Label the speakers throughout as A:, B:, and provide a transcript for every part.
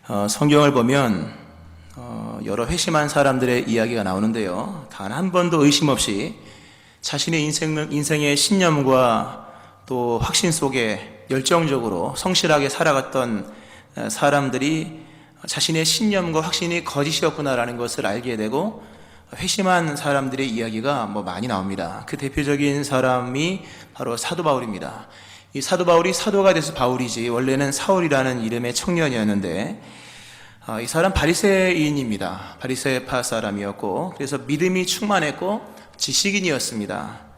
A: 성경을 보면 여러 회심한 사람들의 이야기가 나오는데요. 단 한 번도 의심 없이 자신의 인생의 신념과 또 확신 속에 열정적으로 성실하게 살아갔던 사람들이 자신의 신념과 확신이 거짓이었구나라는 것을 알게 되고 회심한 사람들의 이야기가 많이 나옵니다. 그 대표적인 사람이 바로 사도 바울입니다. 이 사도 바울이 사도가 돼서 바울이지 원래는 사울이라는 이름의 청년이었는데 이 사람 바리새인입니다. 바리새파 사람이었고 그래서 믿음이 충만했고 지식인이었습니다.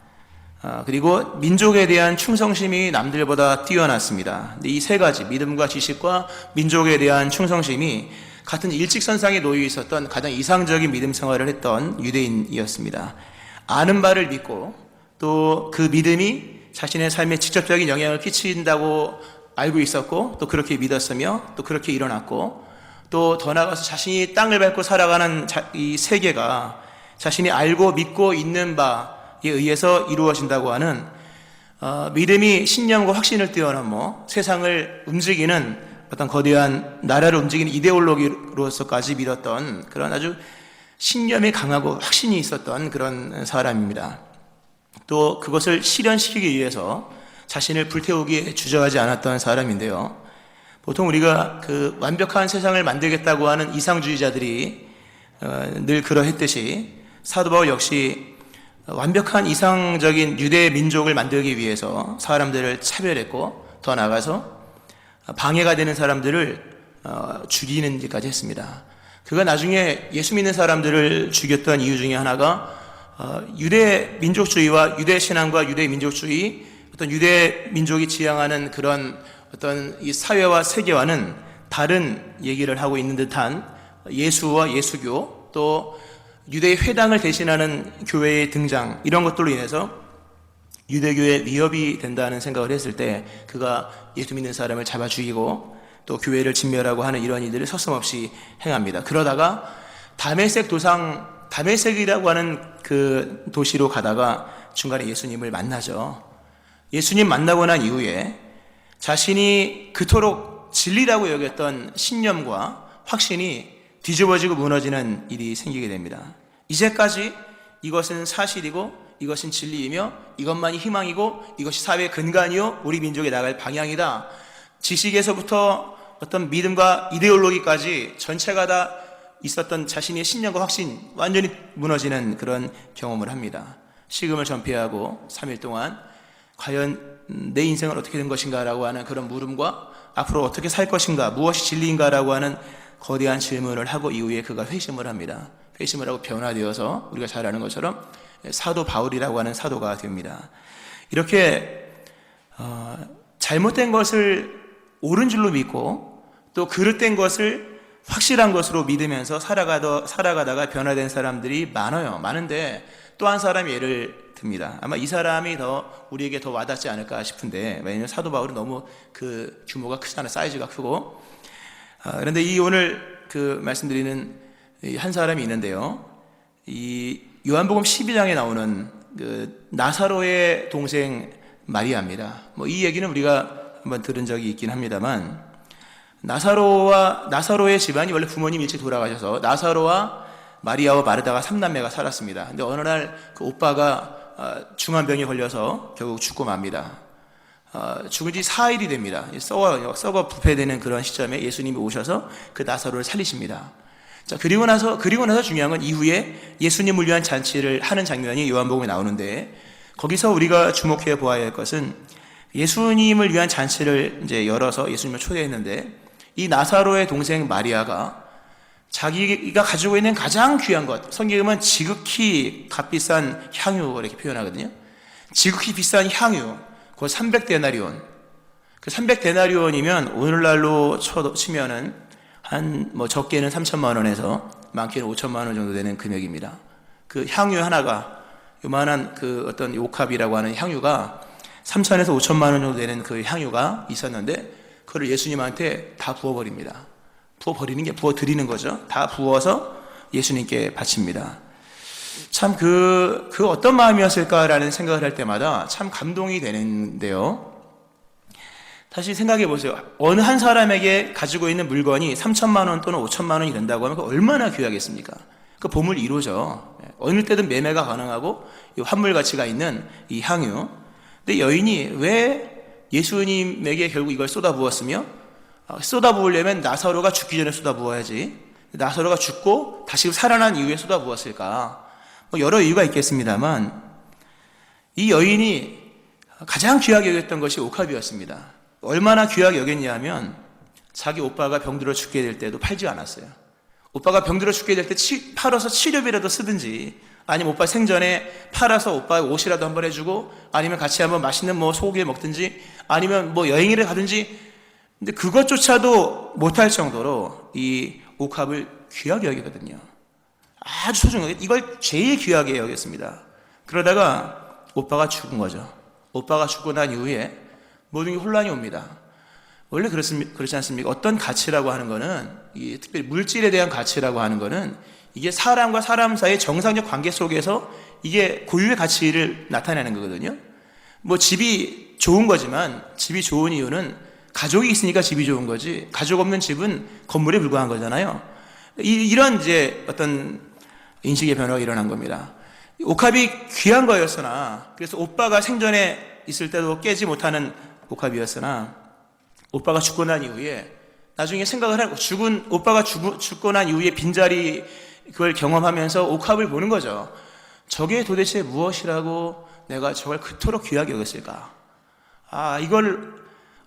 A: 그리고 민족에 대한 충성심이 남들보다 뛰어났습니다. 근데 이 세 가지 믿음과 지식과 민족에 대한 충성심이 같은 일직선상에 놓여 있었던 가장 이상적인 믿음 생활을 했던 유대인이었습니다. 아는 바를 믿고 또 그 믿음이 자신의 삶에 직접적인 영향을 끼친다고 알고 있었고 또 그렇게 믿었으며 또 그렇게 일어났고 또 더 나아가서 자신이 땅을 밟고 살아가는 이 세계가 자신이 알고 믿고 있는 바에 의해서 이루어진다고 하는 믿음이 신념과 확신을 뛰어넘어 세상을 움직이는 어떤 거대한 나라를 움직이는 이데올로기로서까지 믿었던 그런 아주 신념이 강하고 확신이 있었던 그런 사람입니다. 또 그것을 실현시키기 위해서 자신을 불태우기에 주저하지 않았던 사람인데요. 보통 우리가 그 완벽한 세상을 만들겠다고 하는 이상주의자들이 늘 그러했듯이 사도 바울 역시 완벽한 이상적인 유대 민족을 만들기 위해서 사람들을 차별했고 더 나아가서 방해가 되는 사람들을 죽이는 일까지 했습니다. 그가 나중에 예수 믿는 사람들을 죽였던 이유 중에 하나가 유대 민족주의와 유대 신앙과 유대 민족주의, 어떤 유대 민족이 지향하는 그런 어떤 이 사회와 세계와는 다른 얘기를 하고 있는 듯한 예수와 예수교, 또 유대의 회당을 대신하는 교회의 등장, 이런 것들로 인해서 유대교의 위협이 된다는 생각을 했을 때 그가 예수 믿는 사람을 잡아 죽이고 또 교회를 진멸하고 하는 이런 일들을 서슴없이 행합니다. 그러다가 다메섹이라고 하는 그 도시로 가다가 중간에 예수님을 만나죠. 예수님 만나고 난 이후에 자신이 그토록 진리라고 여겼던 신념과 확신이 뒤집어지고 무너지는 일이 생기게 됩니다. 이제까지 이것은 사실이고 이것은 진리이며 이것만이 희망이고 이것이 사회의 근간이요 우리 민족에 나갈 방향이다. 지식에서부터 어떤 믿음과 이데올로기까지 전체가 다 있었던 자신의 신념과 확신 완전히 무너지는 그런 경험을 합니다. 식음을 전폐하고 3일 동안 과연 내 인생은 어떻게 된 것인가 라고 하는 그런 물음과 앞으로 어떻게 살 것인가, 무엇이 진리인가 라고 하는 거대한 질문을 하고 이후에 그가 회심을 합니다. 회심을 하고 변화되어서 우리가 잘 아는 것처럼 사도 바울이라고 하는 사도가 됩니다. 이렇게 잘못된 것을 옳은 줄로 믿고 또 그릇된 것을 확실한 것으로 믿으면서 살아가다가 변화된 사람들이 많은데 또 한 사람 예를 듭니다. 아마 이 사람이 우리에게 더 와닿지 않을까 싶은데, 왜냐하면 사도 바울은 너무 그 규모가 크잖아요. 사이즈가 크고. 그런데 오늘 말씀드리는 한 사람이 있는데요. 이 요한복음 12장에 나오는 그 나사로의 동생 마리아입니다. 이 얘기는 우리가 한번 들은 적이 있긴 합니다만, 나사로의 집안이 원래 부모님 일찍 돌아가셔서 나사로와 마리아와 마르다가 3남매가 살았습니다. 근데 어느 날 그 오빠가 중환병에 걸려서 결국 죽고 맙니다. 죽은 지 4일이 됩니다. 썩어 부패되는 그런 시점에 예수님이 오셔서 그 나사로를 살리십니다. 자, 그리고 나서 중요한 건 이후에 예수님을 위한 잔치를 하는 장면이 요한복음에 나오는데, 거기서 우리가 주목해 보아야 할 것은 예수님을 위한 잔치를 이제 열어서 예수님을 초대했는데, 이 나사로의 동생 마리아가 자기가 가지고 있는 가장 귀한 것, 성경은 지극히 값비싼 향유 이렇게 표현하거든요. 지극히 비싼 향유, 그거 300데나리온. 그 300데나리온이면 오늘날로 치면은 적게는 3천만 원에서 많게는 5천만 원 정도 되는 금액입니다. 그 향유 하나가 요만한 그 어떤 옥합이라고 하는 향유가 3천에서 5천만 원 정도 되는 그 향유가 있었는데, 그걸 예수님한테 다 부어버립니다. 부어드리는 거죠. 다 부어서 예수님께 바칩니다. 참 그 어떤 마음이었을까라는 생각을 할 때마다 참 감동이 되는데요. 다시 생각해 보세요. 어느 한 사람에게 가지고 있는 물건이 3천만 원 또는 5천만 원이 된다고 하면 얼마나 귀하겠습니까? 그 보물 1호죠. 어느 때든 매매가 가능하고 환물 가치가 있는 이 향유. 근데 여인이 왜 예수님에게 결국 이걸 쏟아부었으며, 쏟아부으려면 나사로가 죽기 전에 쏟아부어야지, 나사로가 죽고 다시 살아난 이후에 쏟아부었을까? 뭐 여러 이유가 있겠습니다만 이 여인이 가장 귀하게 여겼던 것이 옥합이었습니다. 얼마나 귀하게 여겼냐 하면 자기 오빠가 병들어 죽게 될 때도 팔지 않았어요. 오빠가 병들어 죽게 될 때 팔아서 치료비라도 쓰든지, 아니면 오빠 생전에 팔아서 오빠 옷이라도 한번 해주고, 아니면 같이 한번 맛있는 뭐 소고기 먹든지, 아니면 뭐 여행을 가든지. 근데 그것조차도 못할 정도로 이 옥합을 귀하게 여기거든요. 아주 소중하게, 이걸 제일 귀하게 여겼습니다. 그러다가 오빠가 죽은 거죠. 오빠가 죽고 난 이후에 모든 게 혼란이 옵니다. 원래 그렇지 않습니까? 어떤 가치라고 하는 거는, 특별히 물질에 대한 가치라고 하는 거는 이게 사람과 사람 사이의 정상적 관계 속에서 이게 고유의 가치를 나타내는 거거든요. 뭐 집이 좋은 거지만, 집이 좋은 이유는 가족이 있으니까 집이 좋은 거지, 가족 없는 집은 건물에 불과한 거잖아요. 이런 이제 어떤 인식의 변화가 일어난 겁니다. 옥합이 귀한 거였으나, 그래서 오빠가 생전에 있을 때도 깨지 못하는 옥합이었으나, 오빠가 죽고 난 이후에 나중에 생각을 하고, 오빠가 죽고 난 이후에 빈자리 그걸 경험하면서 옥합을 보는 거죠. 저게 도대체 무엇이라고 내가 저걸 그토록 귀하게 여겼을까? 이걸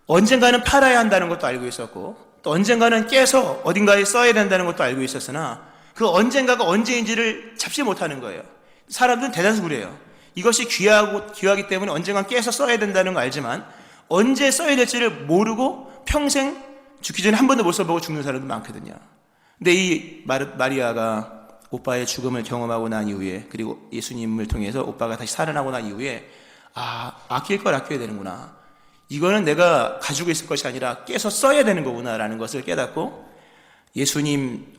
A: 언젠가는 팔아야 한다는 것도 알고 있었고, 또 언젠가는 깨서 어딘가에 써야 된다는 것도 알고 있었으나 그 언젠가가 언제인지를 잡지 못하는 거예요. 사람들은 대다수 그래요. 이것이 귀하기 때문에 언젠간 깨서 써야 된다는 거 알지만 언제 써야 될지를 모르고 평생 죽기 전에 한 번도 못 써보고 죽는 사람도 많거든요. 근데 이 마리아가 오빠의 죽음을 경험하고 난 이후에, 그리고 예수님을 통해서 오빠가 다시 살아나고 난 이후에, 아낄 걸 아껴야 되는구나, 이거는 내가 가지고 있을 것이 아니라 깨서 써야 되는 거구나라는 것을 깨닫고, 예수님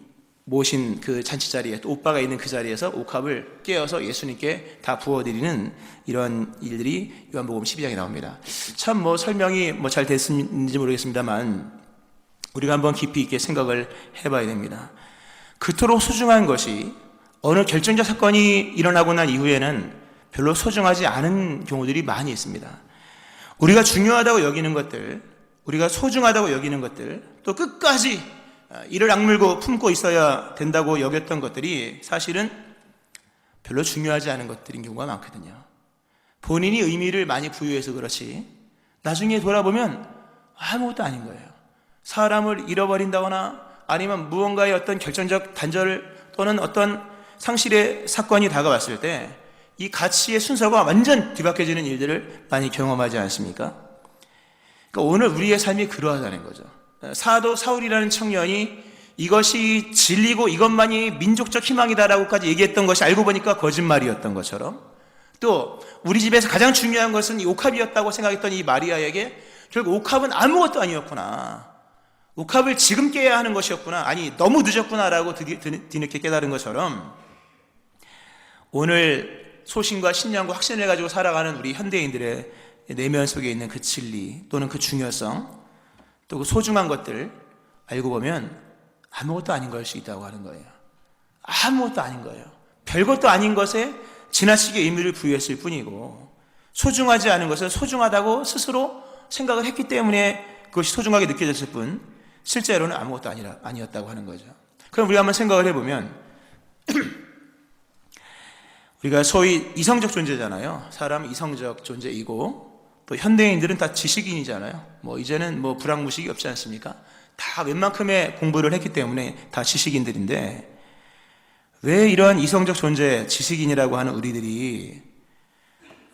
A: 모신 그 잔치 자리에, 또 오빠가 있는 그 자리에서 옥합을 깨어서 예수님께 다 부어드리는 이런 일들이 요한복음 12장에 나옵니다. 참 설명이 잘 됐는지 모르겠습니다만 우리가 한번 깊이 있게 생각을 해봐야 됩니다. 그토록 소중한 것이 어느 결정적 사건이 일어나고 난 이후에는 별로 소중하지 않은 경우들이 많이 있습니다. 우리가 중요하다고 여기는 것들, 우리가 소중하다고 여기는 것들, 또 끝까지 이를 악물고 품고 있어야 된다고 여겼던 것들이 사실은 별로 중요하지 않은 것들인 경우가 많거든요. 본인이 의미를 많이 부여해서 그렇지 나중에 돌아보면 아무것도 아닌 거예요. 사람을 잃어버린다거나 아니면 무언가의 어떤 결정적 단절 또는 어떤 상실의 사건이 다가왔을 때 이 가치의 순서가 완전 뒤바뀌어지는 일들을 많이 경험하지 않습니까? 그러니까 오늘 우리의 삶이 그러하다는 거죠. 사도 사울이라는 청년이 이것이 진리고 이것만이 민족적 희망이다라고까지 얘기했던 것이 알고 보니까 거짓말이었던 것처럼, 또 우리 집에서 가장 중요한 것은 이 옥합이었다고 생각했던 이 마리아에게 결국 옥합은 아무것도 아니었구나, 옥합을 지금 깨야 하는 것이었구나, 아니 너무 늦었구나라고 뒤늦게 깨달은 것처럼, 오늘 소신과 신념과 확신을 가지고 살아가는 우리 현대인들의 내면 속에 있는 그 진리 또는 그 중요성, 또 그 소중한 것들 알고 보면 아무것도 아닌 걸 수 있다고 하는 거예요. 아무것도 아닌 거예요. 별것도 아닌 것에 지나치게 의미를 부여했을 뿐이고, 소중하지 않은 것을 소중하다고 스스로 생각을 했기 때문에 그것이 소중하게 느껴졌을 뿐 실제로는 아무것도 아니었다고 하는 거죠. 그럼 우리가 한번 생각을 해보면 우리가 소위 이성적 존재잖아요. 사람은 이성적 존재이고, 또 현대인들은 다 지식인이잖아요. 이제는 불황무식이 없지 않습니까? 다 웬만큼의 공부를 했기 때문에 다 지식인들인데, 왜 이런 이성적 존재, 지식인이라고 하는 우리들이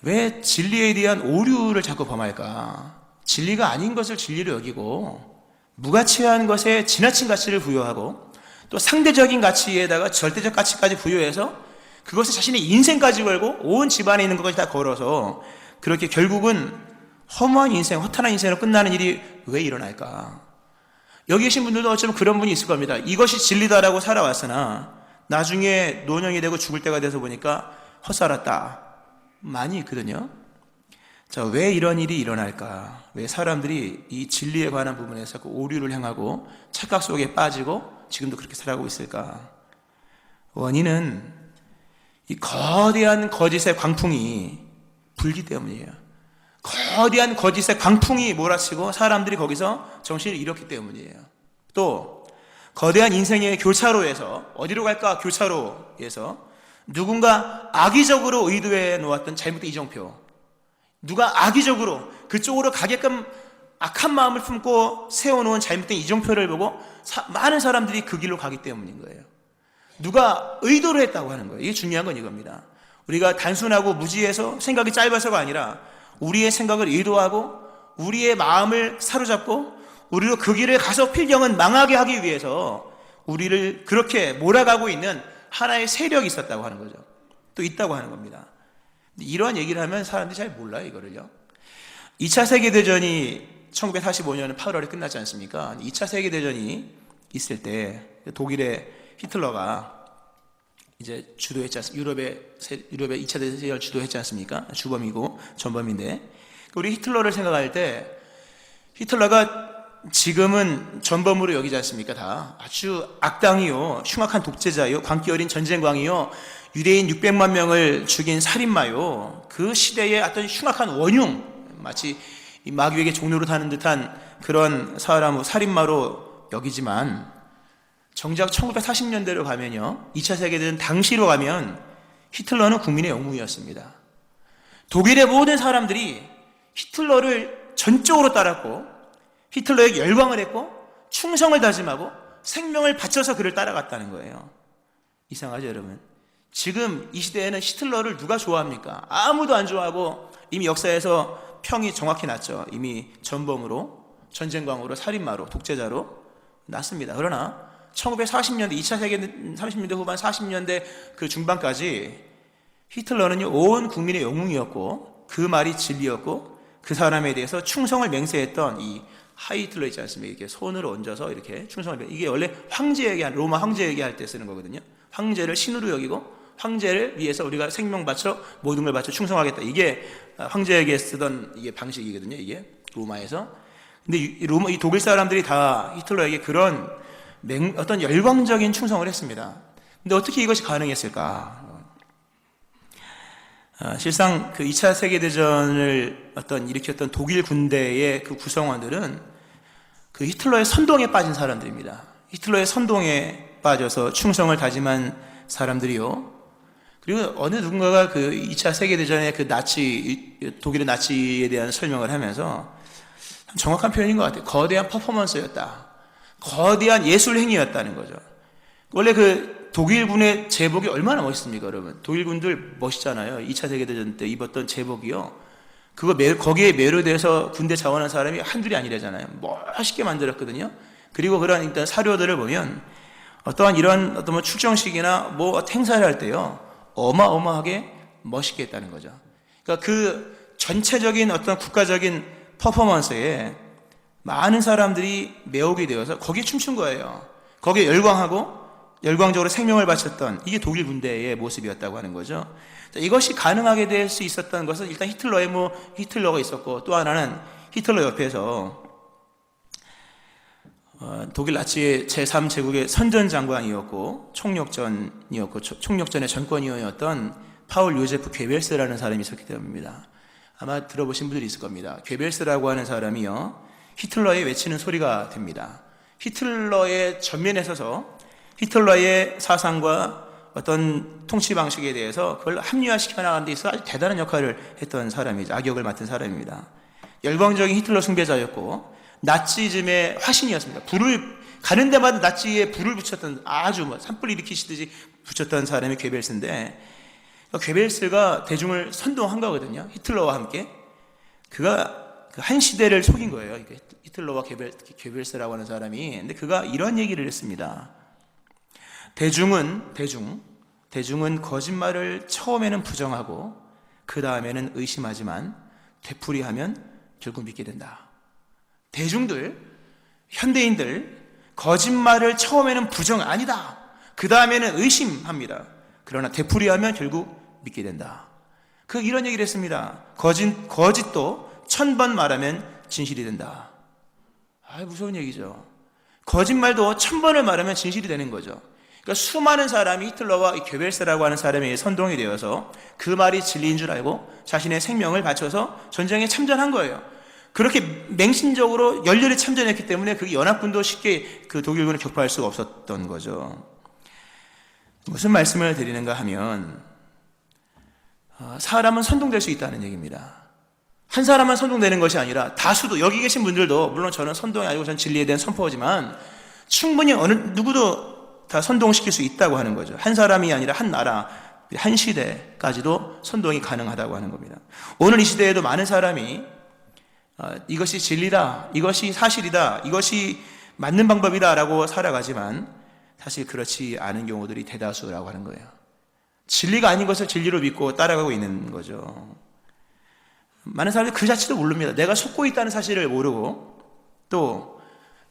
A: 왜 진리에 대한 오류를 자꾸 범할까? 진리가 아닌 것을 진리로 여기고, 무가치한 것에 지나친 가치를 부여하고, 또 상대적인 가치에다가 절대적 가치까지 부여해서 그것을 자신의 인생까지 걸고 온 집안에 있는 것까지 다 걸어서 그렇게 결국은 허무한 인생, 허탄한 인생으로 끝나는 일이 왜 일어날까? 여기 계신 분들도 어쩌면 그런 분이 있을 겁니다. 이것이 진리다라고 살아왔으나 나중에 노년이 되고 죽을 때가 돼서 보니까 헛살았다, 많이 있거든요. 자, 왜 이런 일이 일어날까? 왜 사람들이 이 진리에 관한 부분에서 그 오류를 행하고 착각 속에 빠지고 지금도 그렇게 살아가고 있을까? 원인은 이 거대한 거짓의 광풍이 불기 때문이에요. 거대한 거짓의 광풍이 몰아치고 사람들이 거기서 정신을 잃었기 때문이에요. 또 거대한 인생의 교차로에서 어디로 갈까? 교차로에서 누군가 악의적으로 의도해 놓았던 잘못된 이정표, 누가 악의적으로 그쪽으로 가게끔 악한 마음을 품고 세워놓은 잘못된 이정표를 보고 많은 사람들이 그 길로 가기 때문인 거예요. 누가 의도로 했다고 하는 거예요. 이게 중요한 건 이겁니다. 우리가 단순하고 무지해서 생각이 짧아서가 아니라 우리의 생각을 의도하고 우리의 마음을 사로잡고 우리로 그 길을 가서 필경은 망하게 하기 위해서 우리를 그렇게 몰아가고 있는 하나의 세력이 있었다고 하는 거죠. 또 있다고 하는 겁니다. 이러한 얘기를 하면 사람들이 잘 몰라요, 이거를요. 2차 세계대전이 1945년 8월에 끝났지 않습니까? 2차 세계대전이 있을 때 독일의 히틀러가 이제 주도했지 않습니까? 유럽의 2차 대전을 주도했지 않습니까? 주범이고 전범인데, 우리 히틀러를 생각할 때 히틀러가 지금은 전범으로 여기지 않습니까? 다 아주 악당이요, 흉악한 독재자요, 광기 어린 전쟁광이요, 유대인 600만 명을 죽인 살인마요, 그 시대의 어떤 흉악한 원흉, 마치 마귀에게 종로를 타는 듯한 그런 사람, 살인마로 여기지만 정작 1940년대로 가면요, 2차 세계대전 당시로 가면 히틀러는 국민의 영웅이었습니다. 독일의 모든 사람들이 히틀러를 전적으로 따랐고 히틀러에게 열광을 했고 충성을 다짐하고 생명을 바쳐서 그를 따라갔다는 거예요. 이상하죠, 여러분? 지금 이 시대에는 히틀러를 누가 좋아합니까? 아무도 안 좋아하고 이미 역사에서 평이 정확히 났죠. 이미 전범으로, 전쟁광으로, 살인마로, 독재자로 났습니다. 그러나 1940년대, 2차 세계 30년대 후반 40년대 그 중반까지 히틀러는요, 온 국민의 영웅이었고 그 말이 진리였고 그 사람에 대해서 충성을 맹세했던 이 하이틀러 있지 않습니까? 이렇게 손을 얹어서 이렇게 충성을, 이게 원래 황제에게, 로마 황제에게 할 때 쓰는 거거든요. 황제를 신으로 여기고 황제를 위해서 우리가 생명 바쳐 모든 걸 바쳐 충성하겠다. 이게 황제에게 쓰던 이게 방식이거든요. 이게 로마에서. 근데 이 독일 사람들이 다 히틀러에게 그런 어떤 열광적인 충성을 했습니다. 근데 어떻게 이것이 가능했을까? 실상 그 2차 세계대전을 일으켰던 독일 군대의 그 구성원들은 그 히틀러의 선동에 빠진 사람들입니다. 히틀러의 선동에 빠져서 충성을 다짐한 사람들이요. 그리고 어느 누군가가 그 2차 세계대전의 그 독일의 나치에 대한 설명을 하면서 참 정확한 표현인 것 같아요. 거대한 퍼포먼스였다. 거대한 예술 행위였다는 거죠. 원래 그 독일군의 제복이 얼마나 멋있습니까, 여러분? 독일군들 멋있잖아요. 2차 세계대전 때 입었던 제복이요. 거기에 매료돼서 군대 자원한 사람이 한둘이 아니라잖아요. 멋있게 만들었거든요. 그리고 그런 일단 사료들을 보면 어떠한 이런 어떤 출정식이나 행사를 할 때요, 어마어마하게 멋있게 했다는 거죠. 그러니까 그 전체적인 어떤 국가적인 퍼포먼스에 많은 사람들이 매오게 되어서 거기에 춤춘 거예요. 거기에 열광적으로 생명을 바쳤던 이게 독일 군대의 모습이었다고 하는 거죠. 이것이 가능하게 될 수 있었던 것은 일단 히틀러가 있었고, 또 하나는 히틀러 옆에서 독일 나치의 제3제국의 선전장관이었고 총력전의 전권위원이었던 파울 요제프 괴벨스라는 사람이 있었기 때문입니다. 아마 들어보신 분들이 있을 겁니다. 괴벨스라고 하는 사람이요, 히틀러의 외치는 소리가 됩니다. 히틀러의 전면에 서서 히틀러의 사상과 어떤 통치 방식에 대해서 그걸 합리화시켜 나가는 데 있어 아주 대단한 역할을 했던 사람이죠. 악역을 맡은 사람입니다. 열광적인 히틀러 숭배자였고 나치즘의 화신이었습니다. 가는 데마다 나치에 불을 붙였던, 아주 산불 일으키시듯이 붙였던 사람이 괴벨스인데, 괴벨스가 대중을 선동한 거거든요. 히틀러와 함께. 그가 한 시대를 속인 거예요. 히틀러와 괴벨스라고 하는 사람이. 근데 그가 이런 얘기를 했습니다. 대중은 거짓말을 처음에는 부정하고 그 다음에는 의심하지만 되풀이하면 결국 믿게 된다. 대중들, 현대인들, 거짓말을 처음에는 아니다. 그 다음에는 의심합니다. 그러나 되풀이하면 결국 믿게 된다. 이런 얘기를 했습니다. 거짓도 1000번 말하면 진실이 된다. 무서운 얘기죠. 거짓말도 1000번을 말하면 진실이 되는 거죠. 그러니까 수많은 사람이 히틀러와 괴벨스라고 하는 사람에게 선동이 되어서 그 말이 진리인 줄 알고 자신의 생명을 바쳐서 전쟁에 참전한 거예요. 그렇게 맹신적으로 열렬히 참전했기 때문에 그 연합군도 쉽게 그 독일군을 격파할 수가 없었던 거죠. 무슨 말씀을 드리는가 하면 사람은 선동될 수 있다는 얘기입니다. 한 사람만 선동되는 것이 아니라 다수도, 여기 계신 분들도, 물론 저는 선동이 아니고 저는 진리에 대한 선포지만 충분히 누구도 다 선동시킬 수 있다고 하는 거죠. 한 사람이 아니라 한 나라, 한 시대까지도 선동이 가능하다고 하는 겁니다. 오늘 이 시대에도 많은 사람이 이것이 진리다, 이것이 사실이다, 이것이 맞는 방법이다 라고 살아가지만 사실 그렇지 않은 경우들이 대다수라고 하는 거예요. 진리가 아닌 것을 진리로 믿고 따라가고 있는 거죠. 많은 사람들이 그 자체도 모릅니다. 내가 속고 있다는 사실을 모르고, 또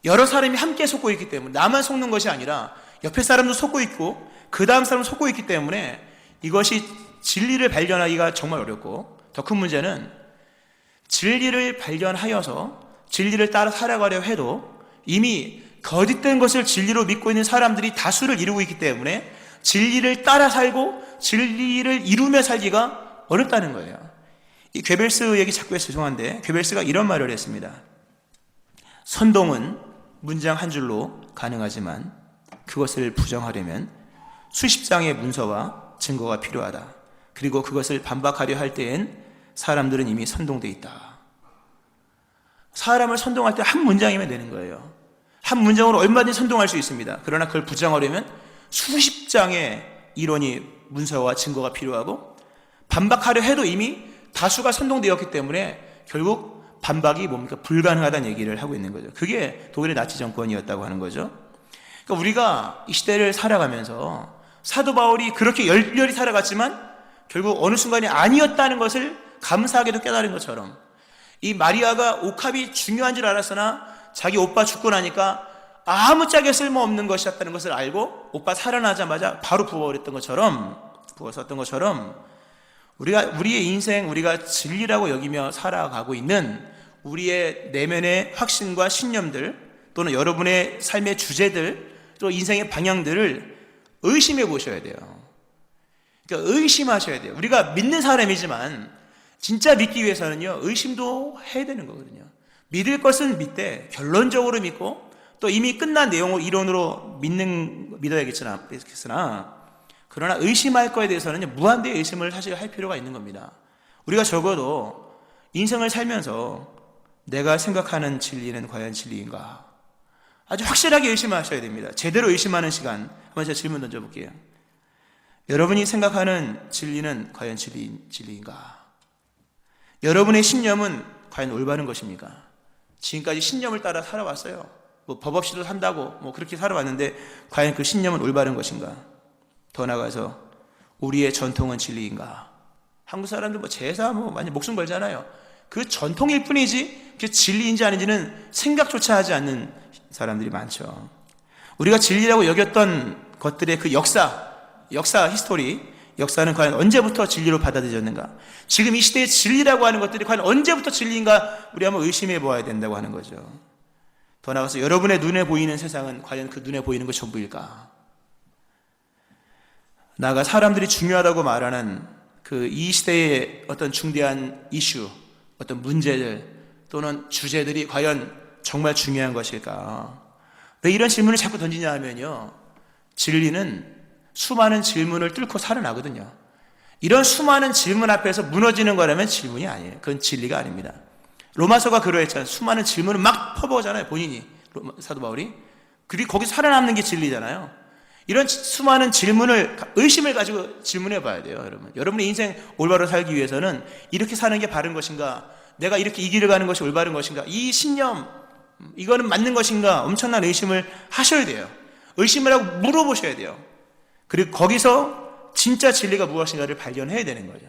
A: 여러 사람이 함께 속고 있기 때문에 나만 속는 것이 아니라 옆에 사람도 속고 있고 그 다음 사람도 속고 있기 때문에 이것이 진리를 발견하기가 정말 어렵고, 더 큰 문제는 진리를 발견하여서 진리를 따라 살아가려 해도 이미 거짓된 것을 진리로 믿고 있는 사람들이 다수를 이루고 있기 때문에 진리를 따라 살고 진리를 이루며 살기가 어렵다는 거예요. 이 괴벨스 얘기 자꾸 해서 죄송한데, 괴벨스가 이런 말을 했습니다. 선동은 문장 한 줄로 가능하지만 그것을 부정하려면 수십 장의 문서와 증거가 필요하다. 그리고 그것을 반박하려 할 때엔 사람들은 이미 선동돼 있다. 사람을 선동할 때 한 문장이면 되는 거예요. 한 문장으로 얼마든지 선동할 수 있습니다. 그러나 그걸 부정하려면 수십 장의 이론이, 문서와 증거가 필요하고, 반박하려 해도 이미 다수가 선동되었기 때문에 결국 반박이 뭡니까? 불가능하다는 얘기를 하고 있는 거죠. 그게 독일의 나치 정권이었다고 하는 거죠. 그러니까 우리가 이 시대를 살아가면서 사도 바울이 그렇게 열렬히 살아갔지만 결국 어느 순간이 아니었다는 것을 감사하게도 깨달은 것처럼, 이 마리아가 옥합이 중요한 줄 알았으나 자기 오빠 죽고 나니까 아무짝에 쓸모없는 것이었다는 것을 알고 오빠 살아나자마자 바로 부어버렸던 것처럼, 부었었던 것처럼, 우리의 인생, 우리가 진리라고 여기며 살아가고 있는 우리의 내면의 확신과 신념들, 또는 여러분의 삶의 주제들, 또 인생의 방향들을 의심해 보셔야 돼요. 그러니까 의심하셔야 돼요. 우리가 믿는 사람이지만 진짜 믿기 위해서는요, 의심도 해야 되는 거거든요. 믿을 것은 믿되 결론적으로 믿고, 또 이미 끝난 내용을 이론으로 믿어야겠으나 그러나 의심할 거에 대해서는 무한대의 의심을 사실 할 필요가 있는 겁니다. 우리가 적어도 인생을 살면서 내가 생각하는 진리는 과연 진리인가? 아주 확실하게 의심하셔야 됩니다. 제대로 의심하는 시간. 한번 제가 질문 던져볼게요. 여러분이 생각하는 진리는 과연 진리인가? 여러분의 신념은 과연 올바른 것입니까? 지금까지 신념을 따라 살아왔어요. 법 없이도 산다고 그렇게 살아왔는데 과연 그 신념은 올바른 것인가? 더 나아가서 우리의 전통은 진리인가? 한국 사람들 제사 많이 목숨 걸잖아요. 그 전통일 뿐이지 그게 진리인지 아닌지는 생각조차 하지 않는 사람들이 많죠. 우리가 진리라고 여겼던 것들의 그 역사 히스토리, 역사는 과연 언제부터 진리로 받아들여졌는가? 지금 이 시대의 진리라고 하는 것들이 과연 언제부터 진리인가? 우리 한번 의심해 보아야 된다고 하는 거죠. 더 나아가서 여러분의 눈에 보이는 세상은 과연 그 눈에 보이는 것 전부일까? 나아가 사람들이 중요하다고 말하는 이 시대의 어떤 중대한 이슈, 어떤 문제들 또는 주제들이 과연 정말 중요한 것일까? 왜 이런 질문을 자꾸 던지냐 하면요, 진리는 수많은 질문을 뚫고 살아나거든요. 이런 수많은 질문 앞에서 무너지는 거라면 질문이 아니에요. 그건 진리가 아닙니다. 로마서가 그러했잖아요. 수많은 질문을 막 퍼부었잖아요, 본인이, 사도 바울이. 그리고 거기서 살아남는 게 진리잖아요. 이런 수많은 의심을 가지고 질문해 봐야 돼요, 여러분. 여러분의 인생 올바로 살기 위해서는 이렇게 사는 게 바른 것인가? 내가 이렇게 이 길을 가는 것이 올바른 것인가? 이 신념, 이거는 맞는 것인가? 엄청난 의심을 하셔야 돼요. 의심을 하고 물어보셔야 돼요. 그리고 거기서 진짜 진리가 무엇인가를 발견해야 되는 거죠.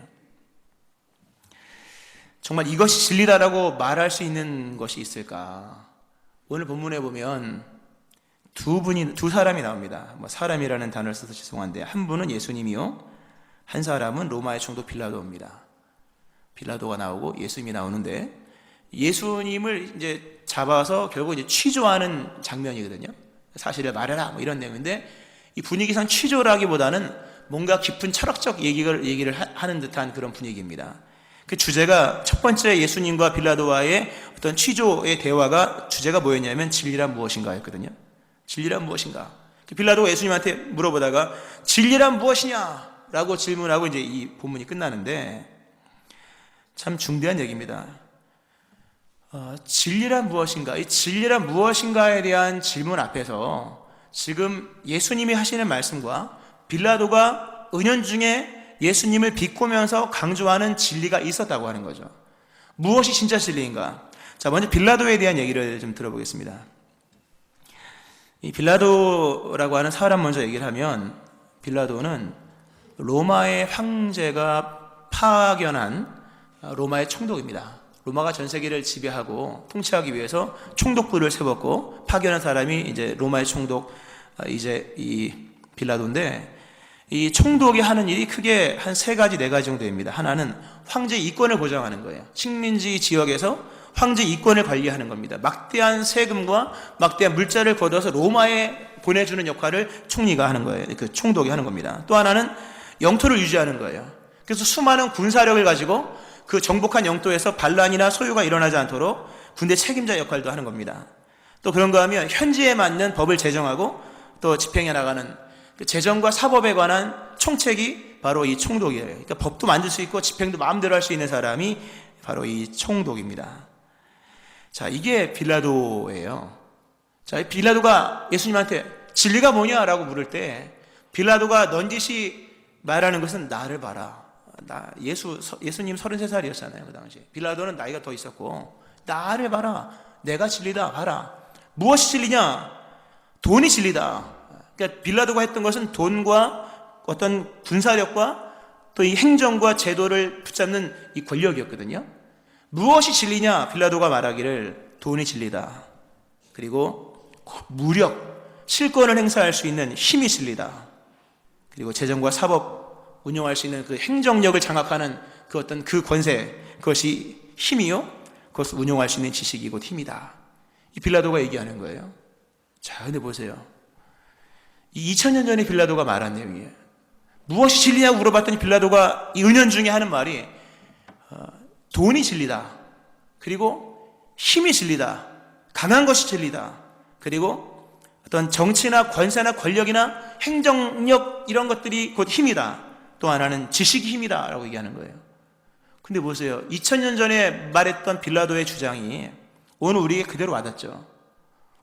A: 정말 이것이 진리다라고 말할 수 있는 것이 있을까? 오늘 본문에 보면 두 사람이 나옵니다. 사람이라는 단어를 써서 죄송한데, 한 분은 예수님이요, 한 사람은 로마의 총독 빌라도입니다. 빌라도가 나오고 예수님이 나오는데, 예수님을 이제 잡아서 결국 이제 취조하는 장면이거든요. 사실을 말해라 뭐 이런 내용인데, 이 분위기상 취조라기보다는 뭔가 깊은 철학적 얘기를 하는 듯한 그런 분위기입니다. 그 주제가, 첫 번째 예수님과 빌라도와의 어떤 취조의 대화가 주제가 뭐였냐면 진리란 무엇인가 였거든요. 진리란 무엇인가. 빌라도가 예수님한테 물어보다가 진리란 무엇이냐 라고 질문하고 이제 이 본문이 끝나는데, 참 중대한 얘기입니다. 진리란 무엇인가? 이 진리란 무엇인가에 대한 질문 앞에서 지금 예수님이 하시는 말씀과 빌라도가 은연중에 예수님을 비꼬면서 강조하는 진리가 있었다고 하는 거죠. 무엇이 진짜 진리인가? 자, 먼저 빌라도에 대한 얘기를 좀 들어보겠습니다. 이 빌라도라고 하는 사람 먼저 얘기를 하면, 빌라도는 로마의 황제가 파견한 로마의 총독입니다. 로마가 전 세계를 지배하고 통치하기 위해서 총독부를 세웠고 파견한 사람이 이제 로마의 총독, 이제 이 빌라도인데, 이 총독이 하는 일이 크게 한 3가지, 4가지 정도입니다. 하나는 황제 이권을 보장하는 거예요. 식민지 지역에서 황제 이권을 관리하는 겁니다. 막대한 세금과 막대한 물자를 걷어서 로마에 보내주는 역할을 총리가 하는 거예요. 그 총독이 하는 겁니다. 또 하나는 영토를 유지하는 거예요. 그래서 수많은 군사력을 가지고 그 정복한 영토에서 반란이나 소요가 일어나지 않도록 군대 책임자 역할도 하는 겁니다. 또 그런가 하면 현지에 맞는 법을 제정하고 또 집행해 나가는 그 재정과 사법에 관한 총책이 바로 이 총독이에요. 그러니까 법도 만들 수 있고 집행도 마음대로 할 수 있는 사람이 바로 이 총독입니다. 자, 이게 빌라도예요. 자, 빌라도가 예수님한테 진리가 뭐냐라고 물을 때, 빌라도가 넌지시 말하는 것은 나를 봐라. 예수님 33살이었잖아요, 그 당시. 빌라도는 나이가 더 있었고, 나를 봐라. 내가 진리다. 봐라. 무엇이 진리냐? 돈이 진리다. 그러니까 빌라도가 했던 것은 돈과 어떤 군사력과 또 이 행정과 제도를 붙잡는 이 권력이었거든요. 무엇이 진리냐? 빌라도가 말하기를 돈이 진리다. 그리고 무력, 실권을 행사할 수 있는 힘이 진리다. 그리고 재정과 사법 운영할 수 있는 그 행정력을 장악하는 그 어떤 그 권세, 그것이 힘이요, 그것을 운용할 수 있는 지식이 곧 힘이다. 이 빌라도가 얘기하는 거예요. 자, 근데 보세요. 이 2000년 전에 빌라도가 말한 내용이에요. 무엇이 진리냐고 물어봤더니 빌라도가 이 은연중에 하는 말이 돈이 진리다. 그리고 힘이 진리다. 강한 것이 진리다. 그리고 어떤 정치나 권세나 권력이나 행정력 이런 것들이 곧 힘이다. 또 하나는 지식이 힘이다 라고 얘기하는 거예요. 근데 보세요. 2000년 전에 말했던 빌라도의 주장이 오늘 우리에게 그대로 와닿죠.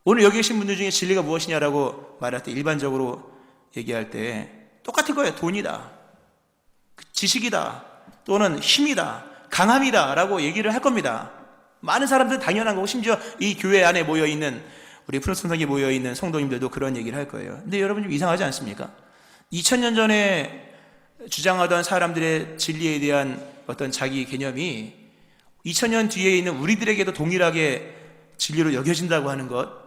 A: 오늘 여기 계신 분들 중에 진리가 무엇이냐라고 말할 때, 일반적으로 얘기할 때 똑같은 거예요. 돈이다, 지식이다, 또는 힘이다, 강함이다 라고 얘기를 할 겁니다. 많은 사람들은 당연한 거고, 심지어 이 교회 안에 모여있는, 우리 푸른성당에 모여있는 성도님들도 그런 얘기를 할 거예요. 근데 여러분 좀 이상하지 않습니까? 2000년 전에 주장하던 사람들의 진리에 대한 어떤 자기 개념이 2000년 뒤에 있는 우리들에게도 동일하게 진리로 여겨진다고 하는 것,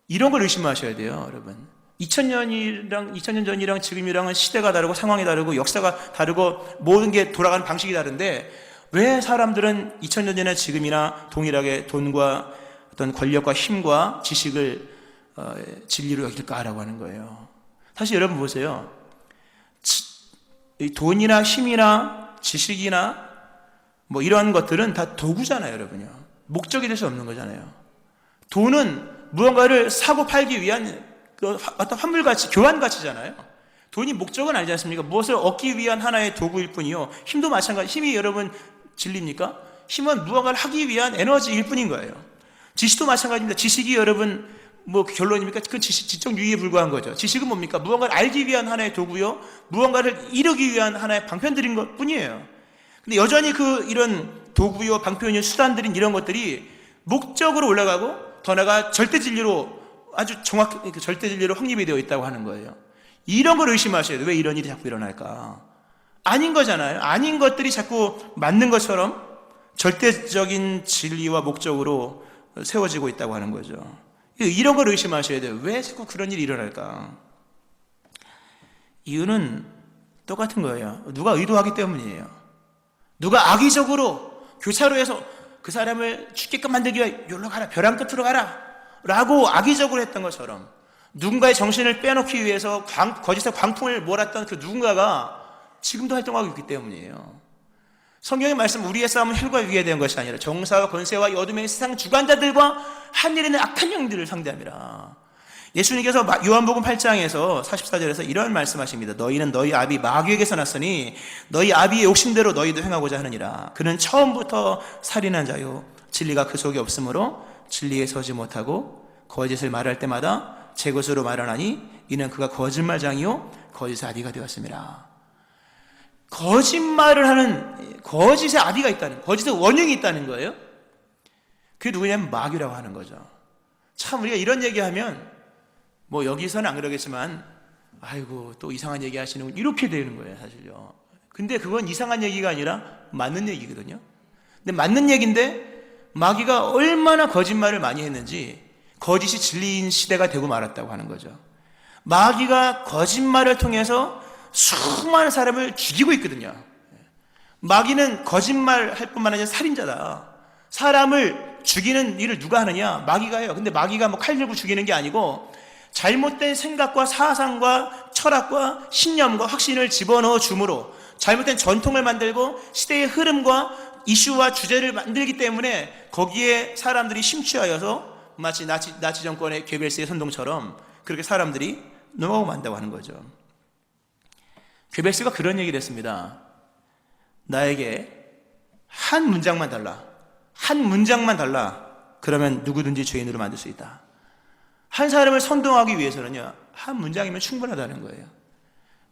A: 이런 걸 의심하셔야 돼요, 여러분. 2000년 전이랑 지금이랑은 시대가 다르고 상황이 다르고 역사가 다르고 모든 게 돌아가는 방식이 다른데, 왜 사람들은 2000년 전이나 지금이나 동일하게 돈과 어떤 권력과 힘과 지식을 진리로 여길까라고 하는 거예요. 사실 여러분 보세요. 돈이나 힘이나 지식이나 뭐 이런 것들은 다 도구잖아요, 여러분요. 목적이 될 수 없는 거잖아요. 돈은 무언가를 사고 팔기 위한 어떤 환물가치, 교환가치잖아요. 돈이 목적은 아니지 않습니까? 무엇을 얻기 위한 하나의 도구일 뿐이요. 힘도 마찬가지. 힘이 여러분 진리입니까? 힘은 무언가를 하기 위한 에너지일 뿐인 거예요. 지식도 마찬가지입니다. 지식이 여러분 뭐 결론입니까? 그건 지적 유의에 불과한 거죠. 지식은 뭡니까? 무언가를 알기 위한 하나의 도구요, 무언가를 이루기 위한 하나의 방편들인 것 뿐이에요. 근데 여전히 이런 도구요, 방편요, 수단들인 이런 것들이 목적으로 올라가고 더 나아가 절대 진리로, 아주 정확히 절대 진리로 확립이 되어 있다고 하는 거예요. 이런 걸 의심하셔야 돼요. 왜 이런 일이 자꾸 일어날까? 아닌 거잖아요. 아닌 것들이 자꾸 맞는 것처럼 절대적인 진리와 목적으로 세워지고 있다고 하는 거죠. 이런 걸 의심하셔야 돼요. 왜 자꾸 그런 일이 일어날까? 이유는 똑같은 거예요. 누가 의도하기 때문이에요. 누가 악의적으로 교차로에서 그 사람을 죽게끔 만들기 위해 여기로 가라, 벼랑 끝으로 가라 라고 악의적으로 했던 것처럼 누군가의 정신을 빼놓기 위해서 거짓의 광풍을 몰았던 그 누군가가 지금도 활동하고 있기 때문이에요. 성경의 말씀, 우리의 싸움은 혈과 육에 대한 것이 아니라 정사와 권세와 어둠의 세상 주관자들과 하늘에 있는 악한 영들을 상대함이라. 예수님께서 요한복음 8장에서 44절에서 이런 말씀하십니다. 너희는 너희 아비 마귀에게서 났으니 너희 아비의 욕심대로 너희도 행하고자 하느니라. 그는 처음부터 살인한 자요 진리가 그 속에 없으므로 진리에 서지 못하고 거짓을 말할 때마다 제 것으로 말하나니 이는 그가 거짓말장이요 거짓의 아비가 되었습니다. 거짓말을 하는 거짓의 아비가 있다는, 거짓의 원흉이 있다는 거예요. 그게 누구냐면 마귀라고 하는 거죠. 참 우리가 이런 얘기하면 뭐 여기서는 안 그러겠지만 아이고 또 이상한 얘기 하시는 이렇게 되는 거예요 사실요. 근데 그건 이상한 얘기가 아니라 맞는 얘기거든요. 근데 맞는 얘기인데 마귀가 얼마나 거짓말을 많이 했는지 거짓이 진리인 시대가 되고 말았다고 하는 거죠. 마귀가 거짓말을 통해서 수많은 사람을 죽이고 있거든요. 마귀는 거짓말할 뿐만 아니라 살인자다. 사람을 죽이는 일을 누가 하느냐? 마귀가 해요. 근데 마귀가 뭐 칼 들고 죽이는 게 아니고 잘못된 생각과 사상과 철학과 신념과 확신을 집어넣어 줌으로 잘못된 전통을 만들고 시대의 흐름과 이슈와 주제를 만들기 때문에 거기에 사람들이 심취하여서 마치 나치 정권의 괴벨스의 선동처럼 그렇게 사람들이 넘어가고 만다고 하는 거죠. 괴벨스가 그런 얘기를 했습니다. 나에게 한 문장만 달라. 한 문장만 달라. 그러면 누구든지 죄인으로 만들 수 있다. 한 사람을 선동하기 위해서는요, 한 문장이면 충분하다는 거예요.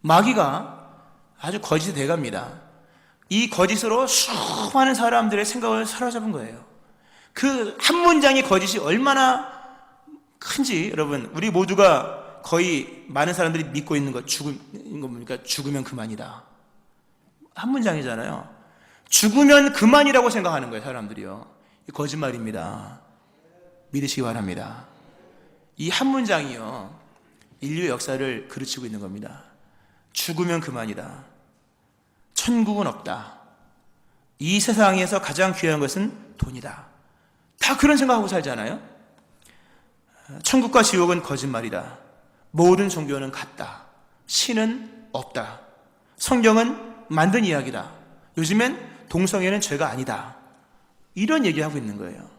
A: 마귀가 아주 거짓이 돼갑니다. 이 거짓으로 수많은 사람들의 생각을 사로잡은 거예요. 그 한 문장의 거짓이 얼마나 큰지 여러분, 우리 모두가 거의 많은 사람들이 믿고 있는 것, 죽은 거 뭡니까? 죽으면 그만이다. 한 문장이잖아요. 죽으면 그만이라고 생각하는 거예요, 사람들이요. 거짓말입니다. 믿으시기 바랍니다. 이 한 문장이요, 인류의 역사를 그르치고 있는 겁니다. 죽으면 그만이다. 천국은 없다. 이 세상에서 가장 귀한 것은 돈이다. 다 그런 생각하고 살잖아요. 천국과 지옥은 거짓말이다. 모든 종교는 같다. 신은 없다. 성경은 만든 이야기다. 요즘엔 동성애는 죄가 아니다. 이런 얘기하고 있는 거예요.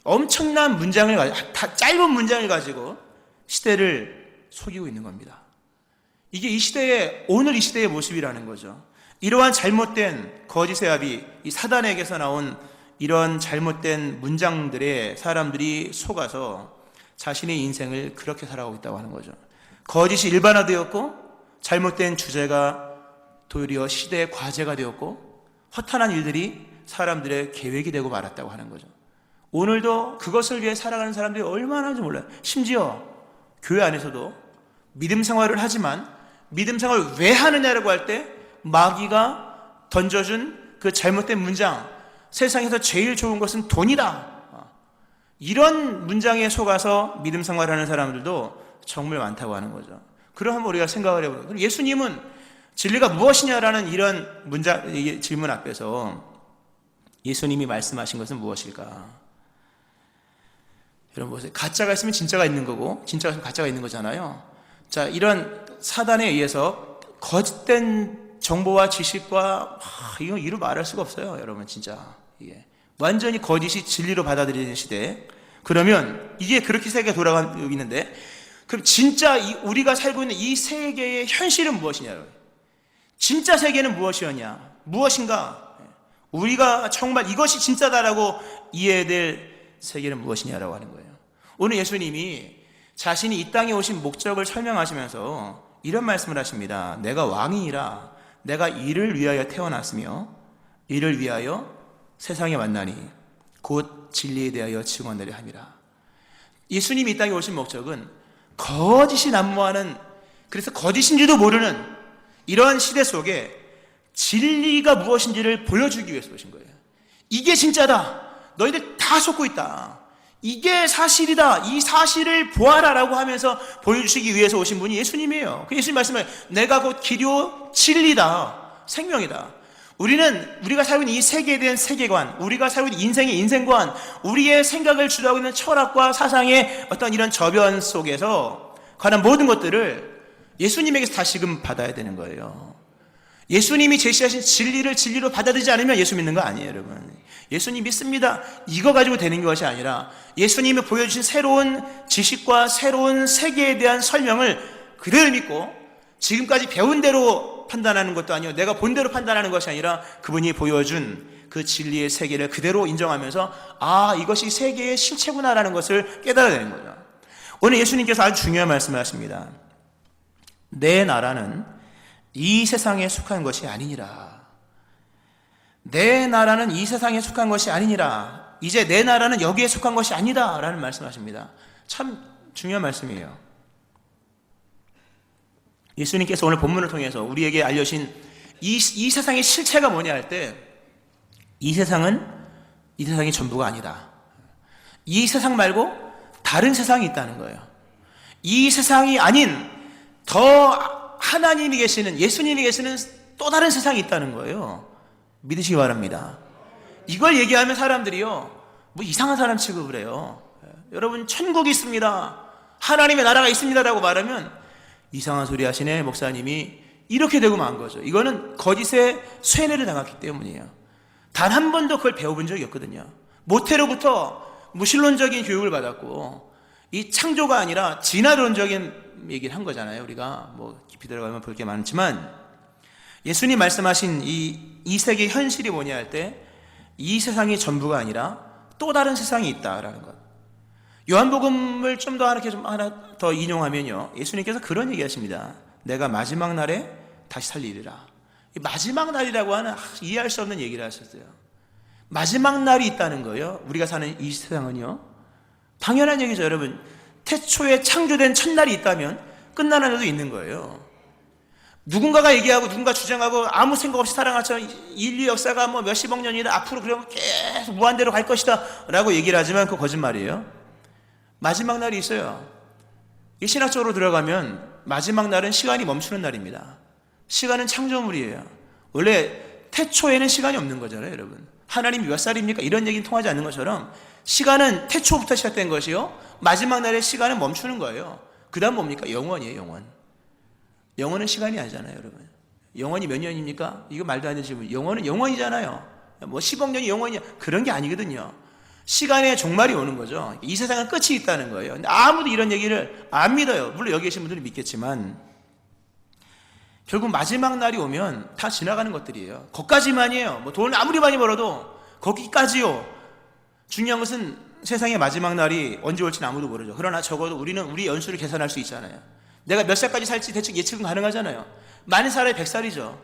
A: 엄청난 문장을 가지고, 짧은 문장을 가지고 시대를 속이고 있는 겁니다. 이게 이 시대의, 오늘 이 시대의 모습이라는 거죠. 이러한 잘못된 거짓의 아비, 이 사단에게서 나온 이런 잘못된 문장들에 사람들이 속아서 자신의 인생을 그렇게 살아가고 있다고 하는 거죠. 거짓이 일반화되었고 잘못된 주제가 도리어 시대의 과제가 되었고 허탄한 일들이 사람들의 계획이 되고 말았다고 하는 거죠. 오늘도 그것을 위해 살아가는 사람들이 얼마나 하는지 몰라요. 심지어 교회 안에서도 믿음 생활을 하지만 믿음 생활을 왜 하느냐라고 할 때 마귀가 던져준 그 잘못된 문장, 세상에서 제일 좋은 것은 돈이다, 이런 문장에 속아서 믿음 생활하는 사람들도 정말 많다고 하는 거죠. 그럼 우리가 생각을 해보면, 그럼 예수님은 진리가 무엇이냐라는 이런 질문 앞에서 예수님이 말씀하신 것은 무엇일까? 여러분 보세요. 가짜가 있으면 진짜가 있는 거고 진짜가 있으면 가짜가 있는 거잖아요. 자, 이런 사단에 의해서 거짓된 정보와 지식과 이거 이루 말할 수가 없어요. 여러분 진짜 이게 완전히 거짓이 진리로 받아들이는 시대. 그러면 이게 그렇게 세계가 돌아가고 있는데, 그럼 진짜 우리가 살고 있는 이 세계의 현실은 무엇이냐? 진짜 세계는 무엇이었냐? 무엇인가? 우리가 정말 이것이 진짜다라고 이해될 세계는 무엇이냐라고 하는 거예요. 오늘 예수님이 자신이 이 땅에 오신 목적을 설명하시면서 이런 말씀을 하십니다. 내가 왕이니라. 내가 이를 위하여 태어났으며 이를 위하여 세상에 왔나니 곧 진리에 대하여 증언하려 함이라. 예수님이 이 땅에 오신 목적은 거짓이 난무하는, 그래서 거짓인지도 모르는 이러한 시대 속에 진리가 무엇인지를 보여주기 위해서 오신 거예요. 이게 진짜다. 너희들 다 속고 있다. 이게 사실이다. 이 사실을 보아라라고 하면서 보여주시기 위해서 오신 분이 예수님이에요. 그 예수님 말씀을 내가 곧 길이요 진리다, 생명이다. 우리가 살고 있는 이 세계에 대한 세계관, 우리가 살고 있는 인생의 인생관, 우리의 생각을 주도하고 있는 철학과 사상의 어떤 이런 저변 속에서 관한 모든 것들을 예수님에게서 다시금 받아야 되는 거예요. 예수님이 제시하신 진리를 진리로 받아들이지 않으면 예수 믿는 거 아니에요, 여러분. 예수님 믿습니다, 이거 가지고 되는 것이 아니라 예수님이 보여주신 새로운 지식과 새로운 세계에 대한 설명을 그대로 믿고 지금까지 배운 대로 판단하는 것도 아니고 내가 본 대로 판단하는 것이 아니라 그분이 보여준 그 진리의 세계를 그대로 인정하면서 이것이 세계의 실체구나라는 것을 깨달아야 되는 거죠. 오늘 예수님께서 아주 중요한 말씀을 하십니다. 내 나라는 이 세상에 속한 것이 아니니라. 내 나라는 이 세상에 속한 것이 아니니라. 이제 내 나라는 여기에 속한 것이 아니다 라는 말씀하십니다. 참 중요한 말씀이에요. 예수님께서 오늘 본문을 통해서 우리에게 알려주신 이 세상의 실체가 뭐냐 할 때 이 세상이 전부가 아니다. 이 세상 말고 다른 세상이 있다는 거예요. 이 세상이 아닌 더 하나님이 계시는, 예수님이 계시는 또 다른 세상이 있다는 거예요. 믿으시기 바랍니다. 이걸 얘기하면 사람들이요, 뭐 이상한 사람 취급을 해요. 여러분, 천국이 있습니다, 하나님의 나라가 있습니다라고 말하면 이상한 소리 하시네 목사님이, 이렇게 되고 만 거죠. 이거는 거짓의 쇠뇌를 당했기 때문이에요. 단 한 번도 그걸 배워본 적이 없거든요. 모태로부터 무신론적인 교육을 받았고, 이 창조가 아니라 진화론적인 얘기를 한 거잖아요. 우리가 뭐 깊이 들어가면 볼 게 많지만, 예수님 말씀하신 이 세계의 현실이 뭐냐 할 때 이 세상이 전부가 아니라 또 다른 세상이 있다라는 것. 요한복음을 좀 더 하나 더 인용하면요, 예수님께서 그런 얘기 하십니다. 내가 마지막 날에 다시 살리리라. 마지막 날이라고 하는 이해할 수 없는 얘기를 하셨어요. 마지막 날이 있다는 거예요. 우리가 사는 이 세상은요, 당연한 얘기죠. 여러분, 태초에 창조된 첫날이 있다면 끝나는 날도 있는 거예요. 누군가가 얘기하고 누군가 주장하고 아무 생각 없이 살아가서 인류 역사가 뭐 몇십억 년이다, 앞으로 그러면 계속 무한대로 갈 것이다 라고 얘기를 하지만 그거 거짓말이에요. 마지막 날이 있어요. 이 신학적으로 들어가면 마지막 날은 시간이 멈추는 날입니다. 시간은 창조물이에요. 원래 태초에는 시간이 없는 거잖아요, 여러분. 하나님이 몇 살입니까? 이런 얘기는 통하지 않는 것처럼 시간은 태초부터 시작된 것이요, 마지막 날에 시간은 멈추는 거예요. 그 다음 뭡니까? 영원이에요, 영원. 영원은 시간이 아니잖아요, 여러분. 영원이 몇 년입니까? 이거 말도 안 되는 질문. 영원은 영원이잖아요. 뭐 10억 년이 영원이냐? 그런 게 아니거든요. 시간의 종말이 오는 거죠. 이 세상은 끝이 있다는 거예요. 근데 아무도 이런 얘기를 안 믿어요. 물론 여기 계신 분들은 믿겠지만 결국 마지막 날이 오면 다 지나가는 것들이에요. 거기까지만이에요. 뭐 돈을 아무리 많이 벌어도 거기까지요. 중요한 것은 세상의 마지막 날이 언제 올지는 아무도 모르죠. 그러나 적어도 우리는 우리 연수를 계산할 수 있잖아요. 내가 몇 살까지 살지 대충 예측은 가능하잖아요. 많은 사람이 100살이죠.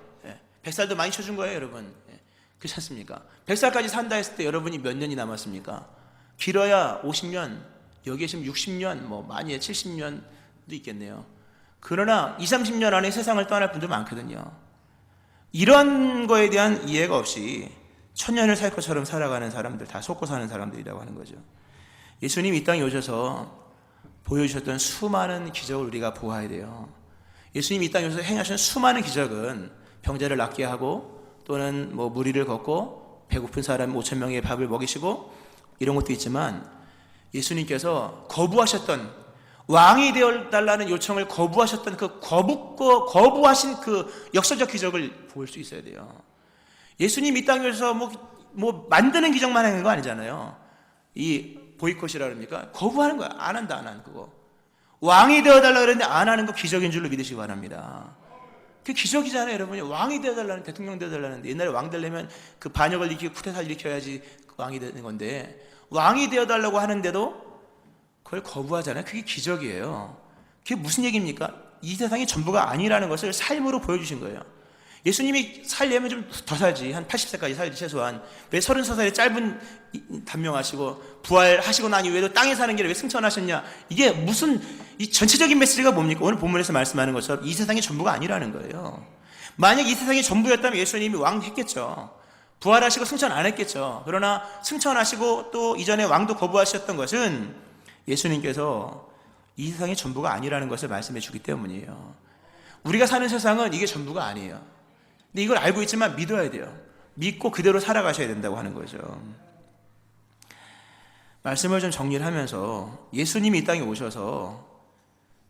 A: 100살도 많이 쳐준 거예요, 여러분. 그렇지 않습니까? 100살까지 산다 했을 때 여러분이 몇 년이 남았습니까? 길어야 50년, 여기 계시면 60년, 뭐 많이 70년도 있겠네요. 그러나 20, 30년 안에 세상을 떠날 분들 많거든요. 이런 거에 대한 이해가 없이 천년을 살 것처럼 살아가는 사람들, 다 속고 사는 사람들이라고 하는 거죠. 예수님이 이 땅에 오셔서 보여주셨던 수많은 기적을 우리가 보아야 돼요. 예수님이 이 땅에 오셔서 행하신 수많은 기적은 병자를 낫게 하고, 또는 뭐 무리를 걷고 배고픈 사람 5,000명의 밥을 먹이시고 이런 것도 있지만, 예수님께서 거부하셨던, 왕이 되어달라는 요청을 거부하셨던 그 거부하신 그 역사적 기적을 볼 수 있어야 돼요. 예수님 이 땅에 오셔서 뭐 만드는 기적만 하는 거 아니잖아요. 이 보이콧이라 그럽니까? 거부하는 거야. 안 한다, 안 하는 그거. 왕이 되어달라 그랬는데 안 하는 거 기적인 줄로 믿으시기 바랍니다. 그 기적이잖아요, 여러분이. 왕이 되어달라는, 대통령 되어달라는데, 옛날에 왕 되려면 그 반역을 일으키고 쿠데타를 일으켜야지 왕이 되는 건데, 왕이 되어달라고 하는데도 그걸 거부하잖아요. 그게 기적이에요. 그게 무슨 얘기입니까? 이 세상이 전부가 아니라는 것을 삶으로 보여주신 거예요. 예수님이 살려면 좀 더 살지, 한 80세까지 살지 최소한. 왜 33살의 짧은 단명하시고 부활하시고 난 이후에도 땅에 사는 길에 왜 승천하셨냐? 이게 무슨, 이 전체적인 메시지가 뭡니까? 오늘 본문에서 말씀하는 것처럼 이 세상이 전부가 아니라는 거예요. 만약 이 세상이 전부였다면 예수님이 왕 했겠죠. 부활하시고 승천 안 했겠죠. 그러나 승천하시고 또 이전에 왕도 거부하셨던 것은 예수님께서 이 세상이 전부가 아니라는 것을 말씀해 주기 때문이에요. 우리가 사는 세상은 이게 전부가 아니에요. 근데 이걸 알고 있지만 믿어야 돼요. 믿고 그대로 살아가셔야 된다고 하는 거죠. 말씀을 좀 정리를 하면서 예수님이 이 땅에 오셔서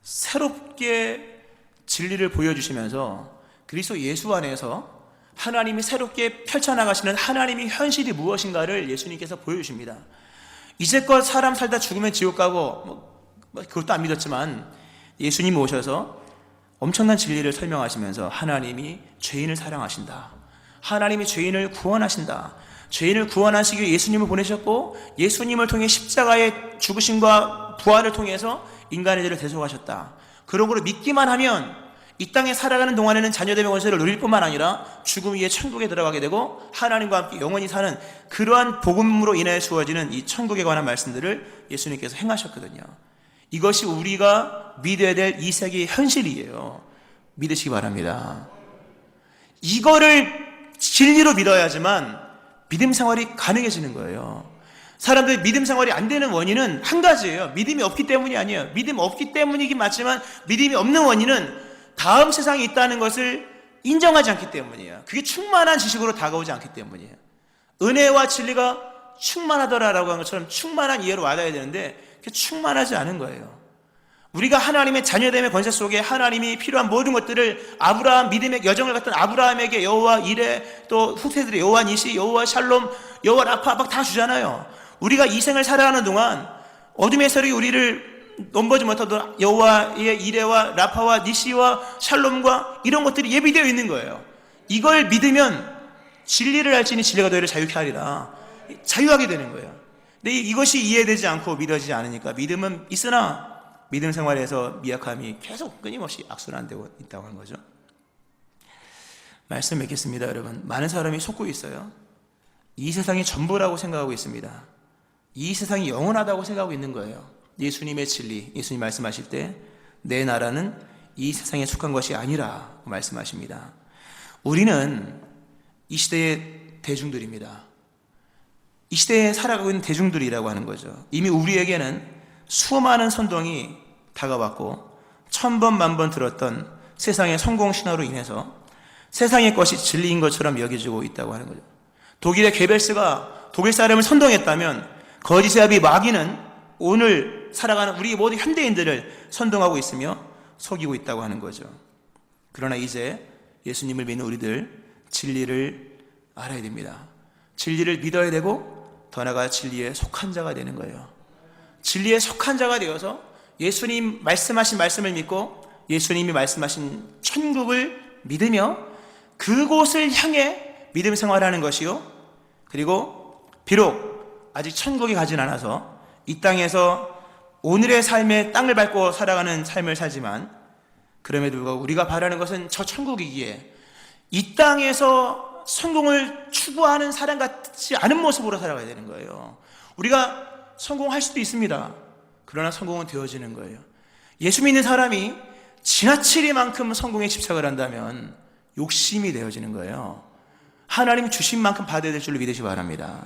A: 새롭게 진리를 보여주시면서 그리스도 예수 안에서 하나님이 새롭게 펼쳐나가시는 하나님의 현실이 무엇인가를 예수님께서 보여주십니다. 이제껏 사람 살다 죽으면 지옥 가고 그것도 안 믿었지만 예수님이 오셔서 엄청난 진리를 설명하시면서 하나님이 죄인을 사랑하신다, 하나님이 죄인을 구원하신다, 죄인을 구원하시기 위해 예수님을 보내셨고 예수님을 통해 십자가의 죽으심과 부활을 통해서 인간의 죄를 대속하셨다. 그런 걸 믿기만 하면 이 땅에 살아가는 동안에는 자녀됨의 권세를 누릴 뿐만 아니라 죽음 위에 천국에 들어가게 되고 하나님과 함께 영원히 사는 그러한 복음으로 인해 주어지는 이 천국에 관한 말씀들을 예수님께서 행하셨거든요. 이것이 우리가 믿어야 될 이 세계의 현실이에요. 믿으시기 바랍니다. 이거를 진리로 믿어야지만 믿음 생활이 가능해지는 거예요. 사람들이 믿음 생활이 안 되는 원인은 한 가지예요. 믿음이 없기 때문이 아니에요. 믿음 없기 때문이긴 맞지만 믿음이 없는 원인은 다음 세상이 있다는 것을 인정하지 않기 때문이에요. 그게 충만한 지식으로 다가오지 않기 때문이에요. 은혜와 진리가 충만하더라라고 한 것처럼 충만한 이해로 와닿아야 되는데 그게 충만하지 않은 거예요. 우리가 하나님의 자녀됨의 권세 속에 하나님이 필요한 모든 것들을 아브라함 믿음의 여정을 갔던 아브라함에게 여호와 이레, 또 후세들의 여호와 니시, 여호와 샬롬, 여호와 라파 막 다 주잖아요. 우리가 이 생을 살아가는 동안 어둠의 세력이 우리를 넘보지 못하도 여호와의 이레와 라파와 니시와 샬롬과 이런 것들이 예비되어 있는 거예요. 이걸 믿으면 진리를 알지니 진리가 너희를 자유케 하리라. 자유하게 되는 거예요. 근데 이것이 이해되지 않고 믿어지지 않으니까 믿음은 있으나 믿음 생활에서 미약함이 계속 끊임없이 악순환되고 있다고 하는 거죠. 말씀 맺겠습니다. 여러분, 많은 사람이 속고 있어요. 이 세상이 전부라고 생각하고 있습니다. 이 세상이 영원하다고 생각하고 있는 거예요. 예수님의 진리, 예수님 말씀하실 때 내 나라는 이 세상에 속한 것이 아니라 말씀하십니다. 우리는 이 시대의 대중들입니다. 이 시대에 살아가고 있는 대중들이라고 하는 거죠. 이미 우리에게는 수많은 선동이 다가왔고 1000번 만번 들었던 세상의 성공 신화로 인해서 세상의 것이 진리인 것처럼 여겨지고 있다고 하는 거죠. 독일의 게벨스가 독일 사람을 선동했다면 거짓의 아비 마귀는 오늘 살아가는 우리 모든 현대인들을 선동하고 있으며 속이고 있다고 하는 거죠. 그러나 이제 예수님을 믿는 우리들 진리를 알아야 됩니다. 진리를 믿어야 되고 더 나아가 진리에 속한 자가 되는 거예요. 진리에 속한 자가 되어서 예수님 말씀하신 말씀을 믿고 예수님이 말씀하신 천국을 믿으며 그곳을 향해 믿음 생활하는 것이요, 그리고 비록 아직 천국에 가진 않아서 이 땅에서 오늘의 삶의 땅을 밟고 살아가는 삶을 살지만 그럼에도 불구하고 우리가 바라는 것은 저 천국이기에 이 땅에서 성공을 추구하는 사람 같지 않은 모습으로 살아가야 되는 거예요. 우리가 성공할 수도 있습니다. 그러나 성공은 되어지는 거예요. 예수 믿는 사람이 지나치리만큼 성공에 집착을 한다면 욕심이 되어지는 거예요. 하나님이 주신 만큼 받아야 될 줄로 믿으시기 바랍니다.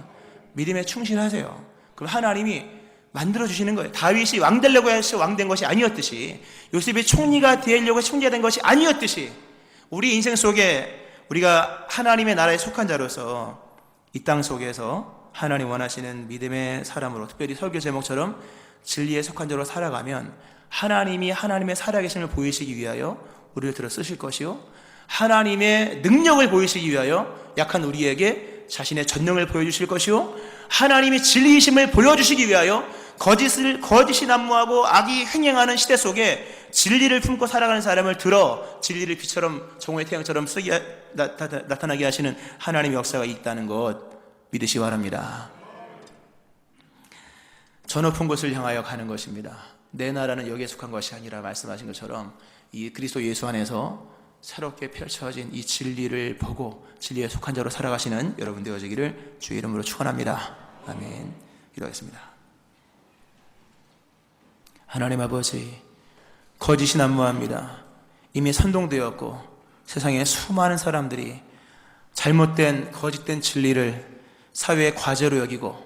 A: 믿음에 충실하세요. 그럼 하나님이 만들어주시는 거예요. 다윗이 왕 되려고 해서 왕 된 것이 아니었듯이, 요셉이 총리가 되려고 해서 총리가 된 것이 아니었듯이, 우리 인생 속에 우리가 하나님의 나라에 속한 자로서 이 땅 속에서 하나님 원하시는 믿음의 사람으로, 특별히 설교 제목처럼 진리에 속한 자로 살아가면 하나님이 하나님의 살아계심을 보이시기 위하여 우리를 들어 쓰실 것이요, 하나님의 능력을 보이시기 위하여 약한 우리에게 자신의 전능을 보여주실 것이요, 하나님의 진리이심을 보여주시기 위하여 거짓이 난무하고 악이 횡행하는 시대 속에 진리를 품고 살아가는 사람을 들어 진리를 빛처럼 정오의 태양처럼 나타나게 하시는 하나님의 역사가 있다는 것 믿으시기 바랍니다. 저 높은 곳을 향하여 가는 것입니다. 내 나라는 여기에 속한 것이 아니라 말씀하신 것처럼 이 그리스도 예수 안에서 새롭게 펼쳐진 이 진리를 보고 진리에 속한 자로 살아가시는 여러분 되어지기를 주의 이름으로 축원합니다. 아멘. 기도하겠습니다. 하나님 아버지, 거짓이 난무합니다. 이미 선동되었고 세상에 수많은 사람들이 잘못된 거짓된 진리를 사회의 과제로 여기고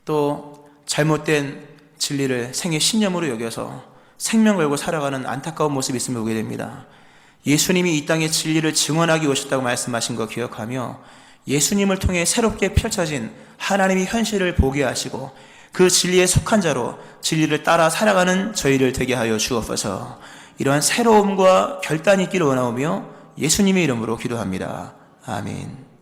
A: 또 잘못된 진리를 생의 신념으로 여겨서 생명 걸고 살아가는 안타까운 모습이 있음을 보게 됩니다. 예수님이 이 땅에 진리를 증언하기 오셨다고 말씀하신 거 기억하며 예수님을 통해 새롭게 펼쳐진 하나님의 현실을 보게 하시고 그 진리에 속한 자로 진리를 따라 살아가는 저희를 되게 하여 주옵소서. 이러한 새로움과 결단이 있기를 원하오며 예수님의 이름으로 기도합니다. 아멘.